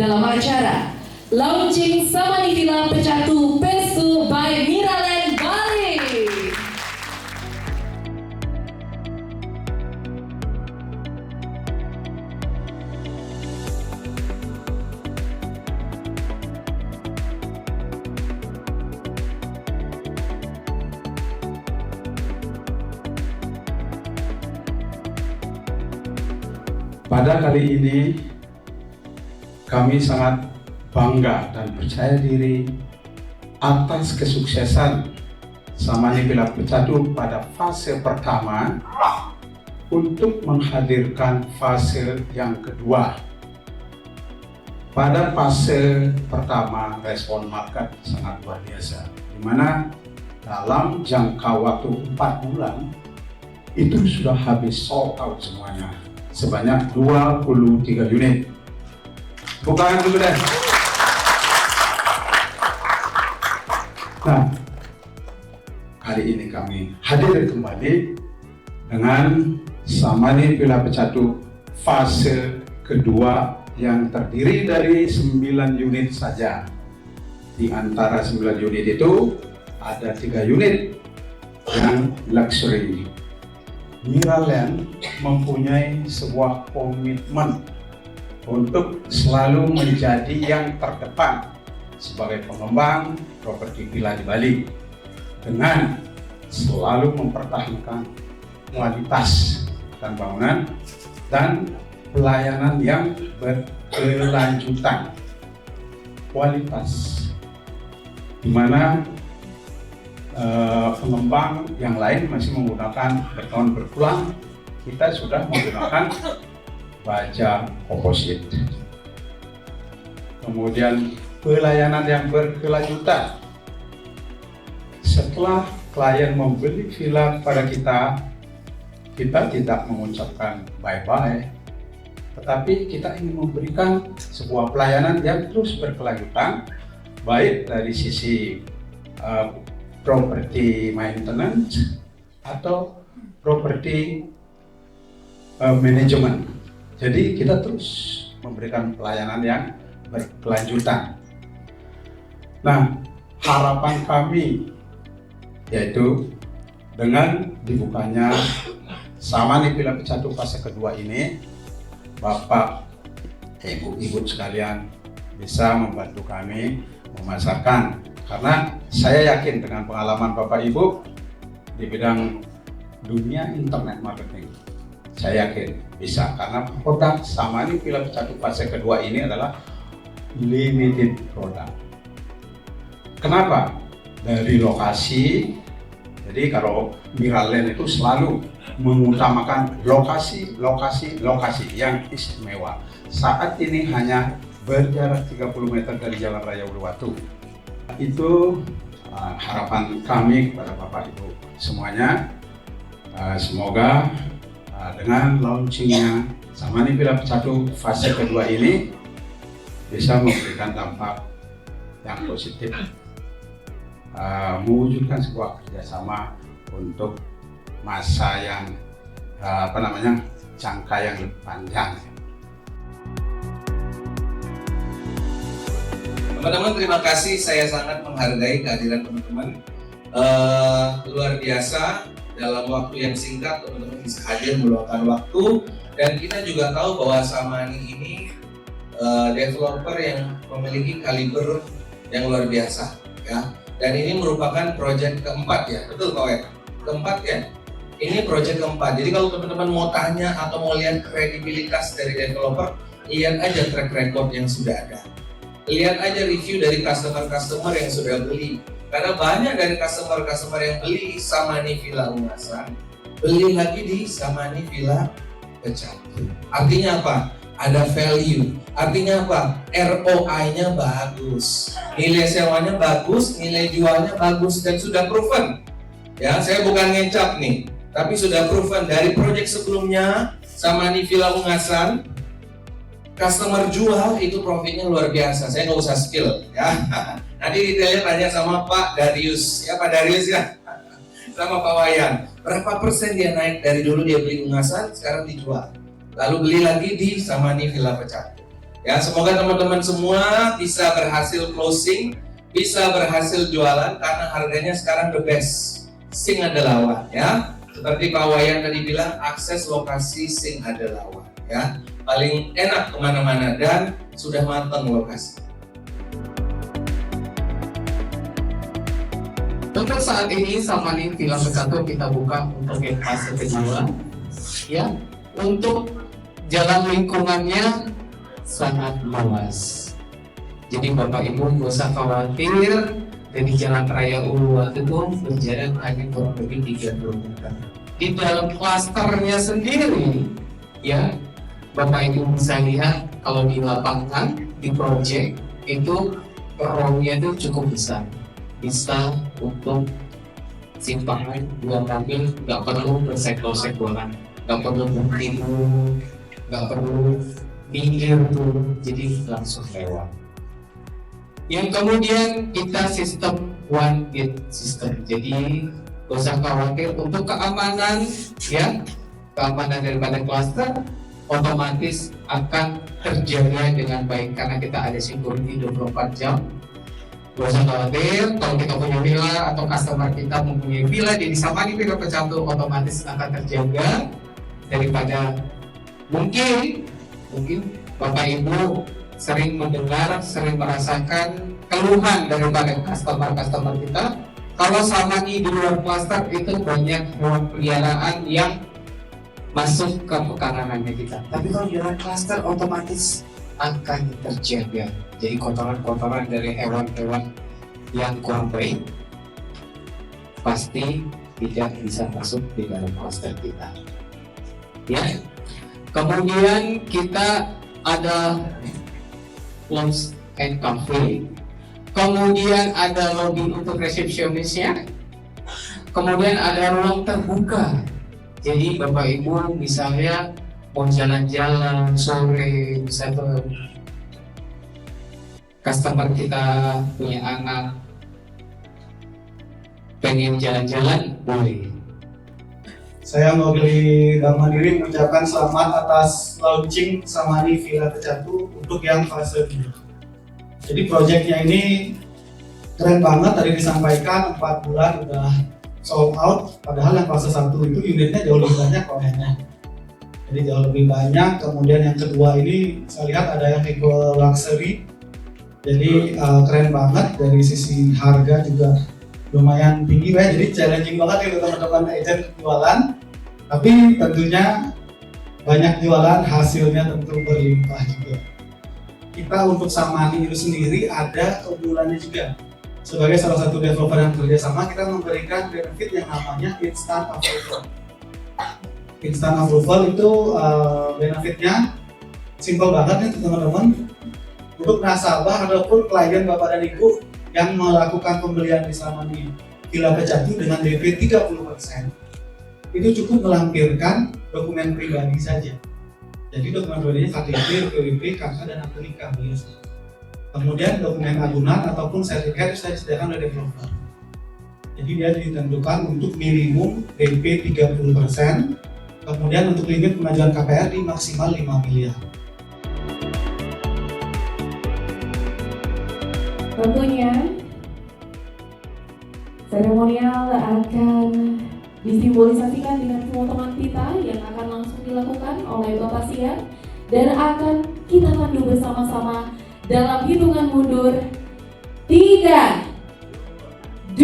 dalam acara Launching Samani Villa Pecatu Pestu by Miraland Bali. Pada kali ini kami sangat bangga dan percaya diri atas kesuksesan Samani Villa Pecatu pada fase pertama untuk menghadirkan fase yang kedua. Pada fase pertama respon market sangat luar biasa, di mana dalam jangka waktu 4 bulan itu sudah habis sold out semuanya sebanyak 23 unit. Bukan dulu deh. Nah, kali ini kami hadir kembali dengan Samani Villa Pecatu fase kedua yang terdiri dari 9 unit saja. Di antara 9 unit itu ada 3 unit yang luxury. Miraland mempunyai sebuah komitmen untuk selalu menjadi yang terdepan sebagai pengembang properti villa di Bali dengan selalu mempertahankan kualitas dan bangunan dan pelayanan yang berkelanjutan. Kualitas di mana pengembang yang lain masih menggunakan beton berulang, kita sudah menggunakan baja komposit. Kemudian pelayanan yang berkelanjutan. Setelah klien membeli villa pada kita tidak mengucapkan bye-bye, tetapi kita ingin memberikan sebuah pelayanan yang terus berkelanjutan, baik dari sisi property maintenance atau property management. Jadi kita terus memberikan pelayanan yang berkelanjutan. Nah, harapan kami yaitu dengan dibukanya Samani Villa Pecatu fase kedua ini, Bapak, Ibu-ibu sekalian bisa membantu kami memasarkan. Karena saya yakin dengan pengalaman Bapak Ibu di bidang dunia internet marketing, saya yakin bisa, karena produk Samani Villa Pecatu fase kedua ini adalah limited product. Kenapa? Dari lokasi. Jadi kalau Miraland itu selalu mengutamakan lokasi yang istimewa. Saat ini hanya berjarak 30 meter dari Jalan Raya Uluwatu. Itu harapan kami kepada Bapak Ibu semuanya. Semoga dengan launchingnya Samani Villa Pecatu fase kedua ini bisa memberikan dampak yang positif, mewujudkan sebuah kerjasama untuk masa yang jangka yang lebih panjang. Teman-teman, terima kasih. Saya sangat menghargai kehadiran teman-teman. Luar biasa, dalam waktu yang singkat teman-teman bisa hadir meluangkan waktu, dan kita juga tahu bahwa Samani ini developer yang memiliki kaliber yang luar biasa, ya. Dan ini merupakan proyek keempat, ya, betul Pak Wek? Keempat, ya. Ini proyek keempat. Jadi kalau teman-teman mau tanya atau mau lihat kredibilitas dari developer, lihat aja track record yang sudah ada. Lihat aja review dari customer yang sudah beli. Karena banyak dari customer yang beli Samani Villa Ungasan, beli lagi di Samani Villa Pecatu. Artinya apa? Ada value. Artinya apa? ROI-nya bagus, nilai sewanya bagus, nilai jualnya bagus, dan sudah proven. Ya, saya bukan ngecap nih, tapi sudah proven dari proyek sebelumnya Samani Villa Ungasan. Customer jual itu profitnya luar biasa. Saya nggak usah spill, ya. Nanti detailnya tanya sama Pak Darius, ya Pak Darius ya, sama Pak Wayan. Berapa persen dia naik dari dulu dia beli Ungasan, sekarang dijual. Lalu beli lagi di Samani Villa Pecatu. Ya, semoga teman-teman semua bisa berhasil closing, bisa berhasil jualan karena harganya sekarang the best. Sing Adelawan ya. Seperti Pak Wayan tadi bilang, akses lokasi Sing Adelawan ya. Paling enak kemana-mana dan sudah matang lokasi. Untuk saat ini Samani Villa Pecatu kita buka untuk yang fase kedua ya. Untuk jalan lingkungannya sangat luas. Jadi Bapak Ibu nggak usah khawatir, dari Jalan Raya Uluwatu itu berjalan hanya kurang lebih 30 meter. Di dalam klasternya sendiri, ya Bapak Ibu bisa lihat kalau di lapangan, di proyek itu row-nya itu cukup besar. Bisa untuk simpangan 2 mobil, nggak perlu bersekol-sekolan, nggak perlu berhenti, nggak perlu pinggir dulu, jadi langsung lewat. Yang kemudian kita sistem one gate system, jadi gak usah khawatir untuk keamanan ya, keamanan daripada klaster otomatis akan terjaga dengan baik karena kita ada security 24 jam. Gak usah khawatir kalau kita punya villa atau customer kita mempunyai villa di Samani Villa Pecatu, otomatis akan terjaga daripada mungkin Bapak Ibu sering mendengar, sering merasakan keluhan daripada customer kita. Kalau Samani di luar klaster itu banyak hewan peliharaan yang masuk ke pekanannya kita. Tapi kalau di luar klaster otomatis akan terjaga. Jadi kotoran-kotoran dari hewan-hewan yang kurang baik pasti tidak bisa masuk di dalam klaster kita. Ya. Kemudian kita ada lounge and cafe, kemudian ada lobby untuk resepsionisnya, kemudian ada ruang terbuka. Jadi Bapak Ibu misalnya mau jalan-jalan sore, bisa tuh customer kita punya anak pengen jalan-jalan, boleh. Saya mewakili Bank Mandiri mengucapkan selamat atas launching Samani Villa Pecatu untuk yang fase 2. Jadi proyeknya ini keren banget, tadi disampaikan 4 bulan udah sold out, padahal yang fase 1 itu unitnya jauh lebih banyak kontennya. Jadi jauh lebih banyak. Kemudian yang kedua ini saya lihat ada yang tipe luxury. Jadi keren banget, dari sisi harga juga lumayan tinggi ya, jadi challenging banget ya teman-teman agent jualan, tapi tentunya banyak jualan, hasilnya tentu berlimpah juga. Kita untuk Samani itu sendiri ada keunggulannya juga. Sebagai salah satu developer yang bekerjasama, kita memberikan benefit yang namanya instant approval. Instant approval itu benefitnya simple banget nih teman-teman. Untuk nasabah ataupun klien Bapak dan Ibu yang melakukan pembelian di Samani Villa Pecatu dengan DP 30%, itu cukup melampirkan dokumen pribadi saja. Jadi dokumen pribadinya KTP, PWP, KK, dan akte nikah. Kemudian dokumen agunan ataupun sertifikat itu disediakan oleh developer. Jadi dia ditentukan untuk minimum DP 30%, kemudian untuk limit pengajuan KPR di maksimal 5 miliar. Tentunya seremonial akan disimbolisasikan dengan pemotongan pita yang akan langsung dilakukan oleh Bapak Sian dan akan kita pandu bersama-sama dalam hitungan mundur 3, 2,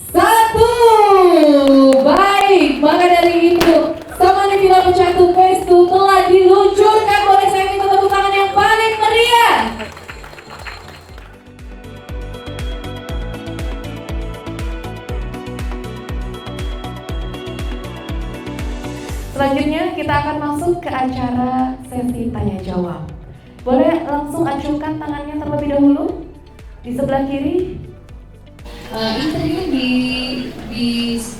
1. Baik, maka dari itu Samani Villa Pecatu Phase 2 telah diluncurkan. Boleh saya minta tepuk tangan yang paling meriah. Selanjutnya kita akan masuk ke acara sesi tanya jawab. Boleh langsung acungkan tangannya terlebih dahulu di sebelah kiri. Ini tadi kan di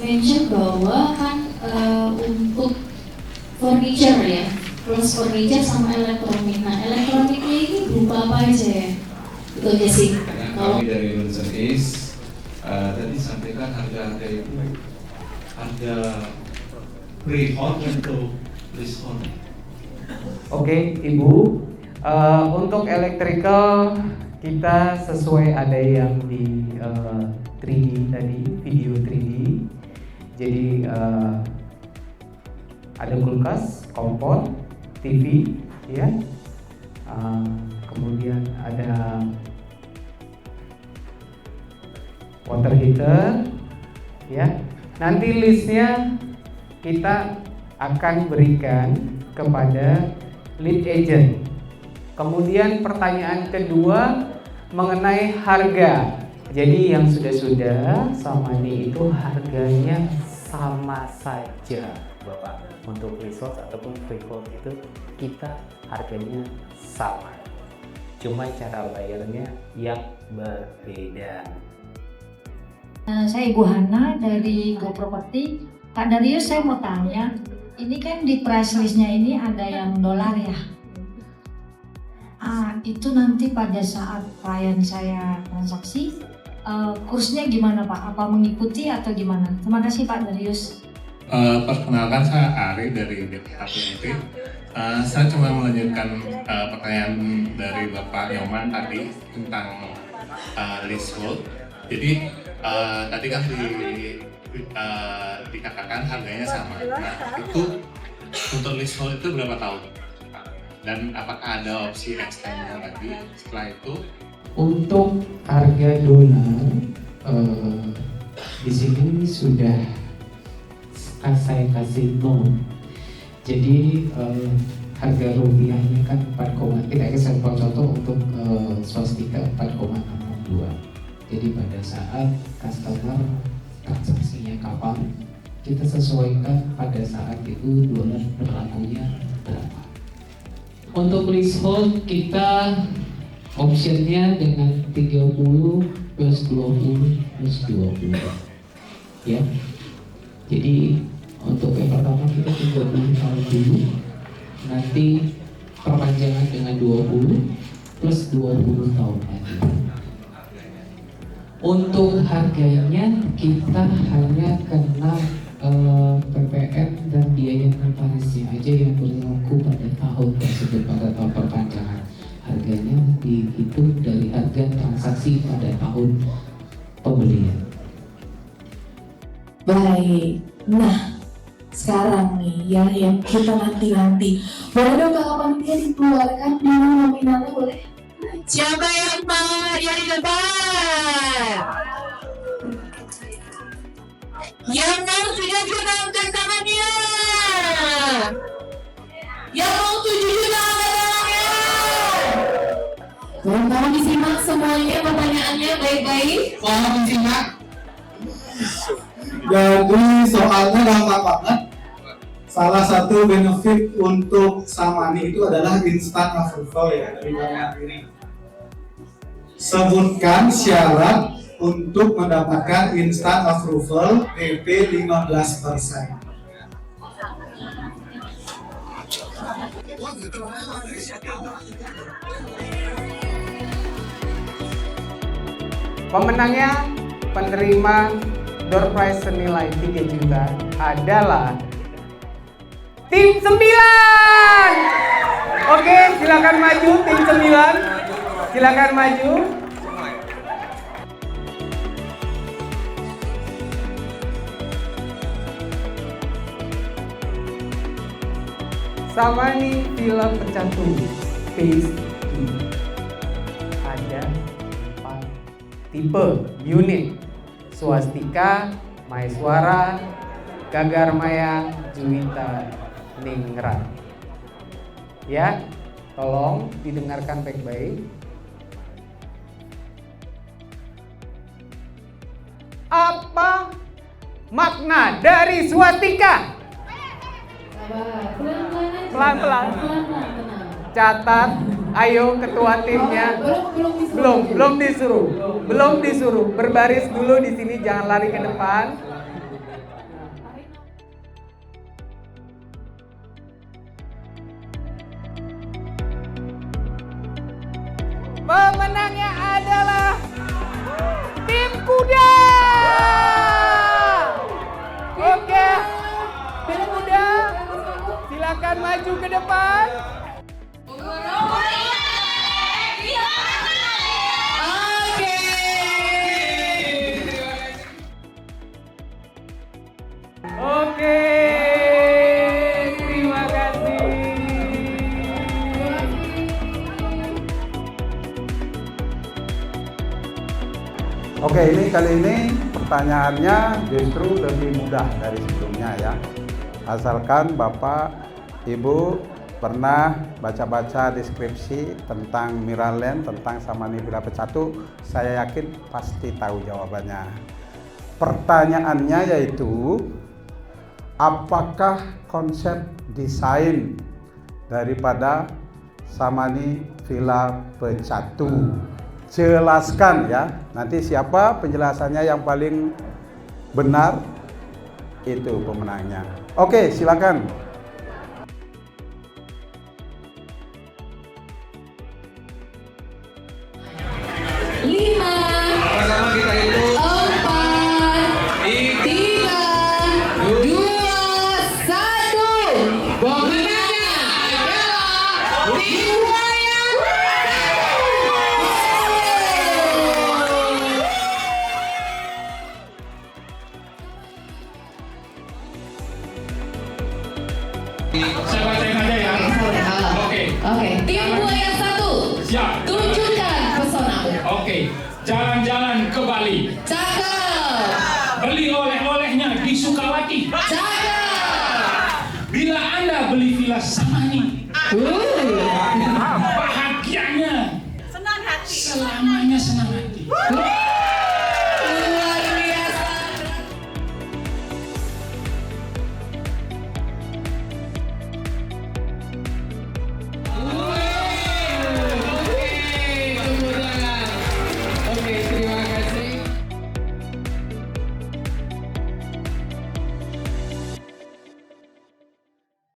mention bahwa kan untuk furniture ya, terus furniture sama elektronik. Nah, elektroniknya ini berupa apa aja ya? Itu aja sih. Kami dari Wilson East tadi sampaikan harga-harga itu harga freehold untuk leasehold. Oke, Ibu, Untuk electrical kita sesuai ada yang di 3D tadi, video 3D. Jadi ada kulkas, kompor, TV, ya. Kemudian ada water heater, ya. Nanti listnya kita akan berikan kepada lead agent. Kemudian pertanyaan kedua mengenai harga. Jadi yang sudah-sudah sama ini itu harganya sama saja, Bapak. Untuk leasehold ataupun freehold itu kita harganya sama. Cuma cara bayarnya yang berbeda. Saya Ibu Hana dari Go Property. Pak Darius, saya mau tanya, ini kan di price listnya ini ada yang dolar ya? Itu nanti pada saat klien saya transaksi, kursnya gimana Pak? Apa mengikuti atau gimana? Terima kasih Pak Darius. Perkenalkan, saya Ari dari DPKPMT. Saya cuma melanjutkan pertanyaan dari Bapak Nyoman tadi tentang leasehold. Jadi tadi kan dikatakan harganya sama. Nah, itu untuk leasehold itu berapa tahun? Dan apakah ada opsi extension lagi setelah itu? Untuk harga dolar di sini sudah saya kasih loan. Jadi harga rupiahnya kan 4, kita kasih contoh untuk swastika 4,62. Jadi pada saat customer transaksinya kapan, kita sesuaikan pada saat itu dolar berlakunya berapa. Untuk leasehold kita optionnya dengan 30 plus 20 plus 20, ya. Jadi untuk yang pertama kita 30 tahun dulu, nanti perpanjangan dengan 20 plus 20 tahun lagi. Untuk harganya kita hanya kena PPN dan biaya notarisnya aja yang berlaku pada tahun tersebut, pada tahun perpanjangan. Harganya dihitung dari harga transaksi pada tahun pembelian. Baik, nah sekarang nih ya yang kita nanti-nanti, boleh dong kakak panitia dikeluarkan dulu nominalnya, boleh? Siapa yang mau yang di depan? Yang mau sudah angkat tangannya. Yang mau 7 juta angkat tangannya. Mohon disimak semuanya pertanyaannya baik-baik. Mohon disimak. Jadi soalnya gampang banget. Salah satu benefit untuk Samani itu adalah instant approval ya dari Bank Mandiri. Sebutkan syarat untuk mendapatkan instant approval DP 15%. Pemenangnya penerima door prize senilai 3 juta adalah tim 9. Oke, silakan maju tim 9. Silakan maju. Samani Villa Pecantu Phase 2. Ada 4 tipe unit: Swastika, Maeswara, Gagarmaya, Juwita, Ningrat. Ya, tolong didengarkan baik-baik. Apa makna dari swastika? Pelan-pelan. Catat. Ayo ketua timnya. Belum disuruh. Berbaris dulu di sini, jangan lari ke depan. Pemenangnya adalah tim kuda. Oke, tim kuda, silakan maju ke depan. Oke, ini kali ini pertanyaannya justru lebih mudah dari sebelumnya ya. Asalkan Bapak, Ibu pernah baca-baca deskripsi tentang Miraland, tentang Samani Villa Pecatu, saya yakin pasti tahu jawabannya. Pertanyaannya yaitu, apakah konsep desain daripada Samani Villa Pecatu? Jelaskan ya. Nanti siapa penjelasannya yang paling benar, itu pemenangnya. Oke, silakan. Sama-sama kita hitung. 4, 3, 2, 1. Pemenangnya adalah Riwayat. Saya bacain aja ya. Oke. Oke, tim buaya 1. Siap. Tunjukkan pesonamu. Oke. Jalan-jalan ke Bali. Cakep. Beli oleh-olehnya di Sukawati. Cakep. Bila Anda beli villa Samani, bahagianya selamanya senang hati.